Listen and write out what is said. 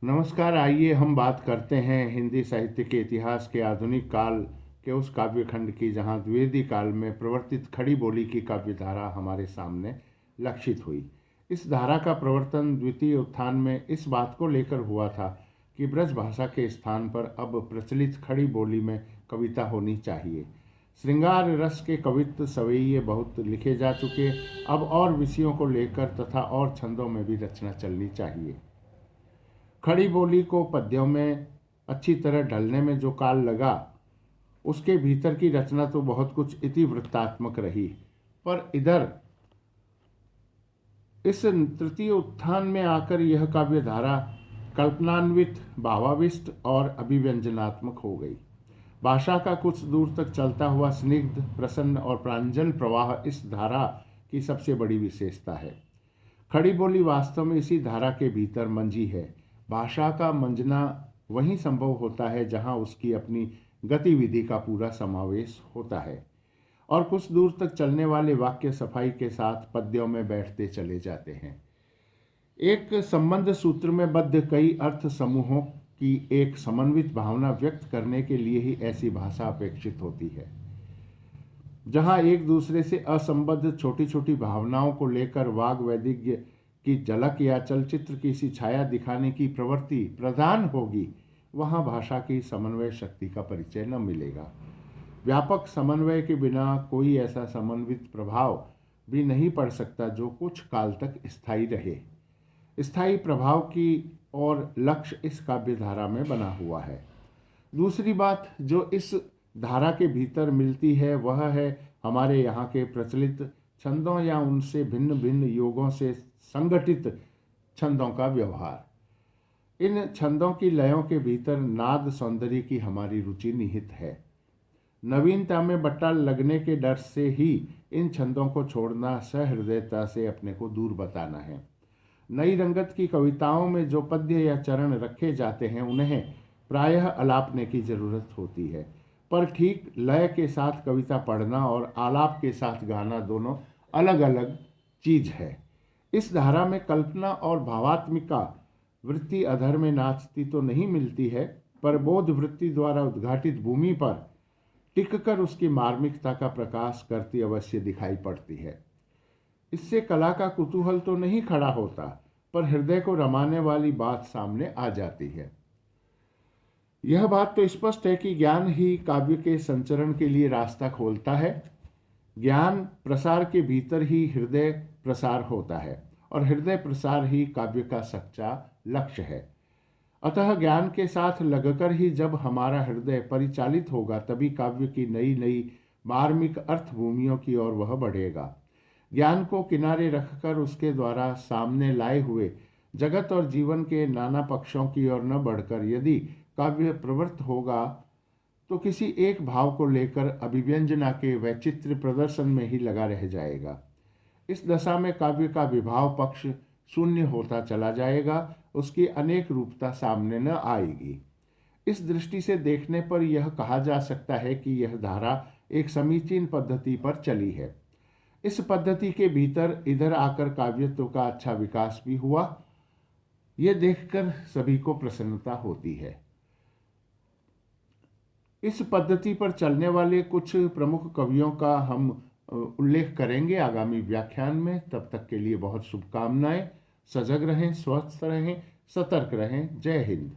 नमस्कार। आइए हम बात करते हैं हिंदी साहित्य के इतिहास के आधुनिक काल के उस काव्यखंड की जहां द्विवेदी काल में प्रवर्तित खड़ी बोली की काव्यधारा हमारे सामने लक्षित हुई। इस धारा का प्रवर्तन द्वितीय उत्थान में इस बात को लेकर हुआ था कि ब्रज भाषा के स्थान पर अब प्रचलित खड़ी बोली में कविता होनी चाहिए। श्रृंगार रस के कवित्व सवैये बहुत लिखे जा चुके, अब और विषयों को लेकर तथा और छंदों में भी रचना चलनी चाहिए। खड़ी बोली को पद्यों में अच्छी तरह ढलने में जो काल लगा, उसके भीतर की रचना तो बहुत कुछ इतिवृत्तात्मक रही, पर इधर इस तृतीय उत्थान में आकर यह काव्यधारा कल्पनान्वित, भावाविष्ट और अभिव्यंजनात्मक हो गई। भाषा का कुछ दूर तक चलता हुआ स्निग्ध, प्रसन्न और प्रांजल प्रवाह इस धारा की सबसे बड़ी विशेषता है। खड़ी बोली वास्तव में इसी धारा के भीतर मंजी है। भाषा का मंजना वहीं संभव होता है जहां उसकी अपनी गतिविधि का पूरा समावेश होता है और कुछ दूर तक चलने वाले वाक्य सफाई के साथ पद्यों में बैठते चले जाते हैं। एक संबंध सूत्र में बद्ध कई अर्थ समूहों की एक समन्वित भावना व्यक्त करने के लिए ही ऐसी भाषा अपेक्षित होती है। जहां एक दूसरे से असंबद्ध छोटी छोटी भावनाओं को लेकर वाग वैदिज्ञ की झलक या चलचित्र की सी छाया दिखाने की प्रवृत्ति प्रधान होगी, वहां भाषा की समन्वय शक्ति का परिचय न मिलेगा। व्यापक समन्वय के बिना कोई ऐसा समन्वित प्रभाव भी नहीं पड़ सकता जो कुछ काल तक स्थायी रहे। स्थायी प्रभाव की और लक्ष्य इस काव्य धारा में बना हुआ है। दूसरी बात जो इस धारा के भीतर मिलती है वह है हमारे यहाँ के प्रचलित छंदों या उनसे भिन्न भिन्न योगों से संगठित छंदों का व्यवहार। इन छंदों की लयों के भीतर नाद सौंदर्य की हमारी रुचि निहित है। नवीनता में बट्टा लगने के डर से ही इन छंदों को छोड़ना सहृदयता से अपने को दूर बताना है। नई रंगत की कविताओं में जो पद्य या चरण रखे जाते हैं उन्हें प्रायः अलापने की जरूरत होती है, पर ठीक लय के साथ कविता पढ़ना और आलाप के साथ गाना दोनों अलग अलग चीज है। इस धारा में कल्पना और भावात्मिका वृत्ति अधर में नाचती तो नहीं मिलती है, पर बोध वृत्ति द्वारा उद्घाटित भूमि पर टिककर उसकी मार्मिकता का प्रकाश करती अवश्य दिखाई पड़ती है। इससे कला का कुतूहल तो नहीं खड़ा होता, पर हृदय को रमाने वाली बात सामने आ जाती है। यह बात तो स्पष्ट है कि ज्ञान ही काव्य के संचरण के लिए रास्ता खोलता है। ज्ञान प्रसार के भीतर ही हृदय प्रसार होता है और हृदय प्रसार ही काव्य का सच्चा लक्ष्य है। अतः ज्ञान के साथ लगकर ही जब हमारा हृदय परिचालित होगा, तभी काव्य की नई नई मार्मिक अर्थभूमियों की ओर वह बढ़ेगा। ज्ञान को किनारे रखकर उसके द्वारा सामने लाए हुए जगत और जीवन के नाना पक्षों की ओर न बढ़कर यदि काव्य प्रवृत्त होगा तो किसी एक भाव को लेकर अभिव्यंजना के वैचित्र प्रदर्शन में ही लगा रह जाएगा। इस दशा में काव्य का विभाव पक्ष शून्य होता चला जाएगा, उसकी अनेक रूपता सामने न आएगी। इस दृष्टि से देखने पर यह कहा जा सकता है कि यह धारा एक समीचीन पद्धति पर चली है। इस पद्धति के भीतर इधर आकर काव्यत्व का अच्छा विकास भी हुआ, ये देखकर सभी को प्रसन्नता होती है। इस पद्धति पर चलने वाले कुछ प्रमुख कवियों का हम उल्लेख करेंगे आगामी व्याख्यान में। तब तक के लिए बहुत शुभकामनाएं। सजग रहें, स्वस्थ रहें, सतर्क रहें। जय हिंद।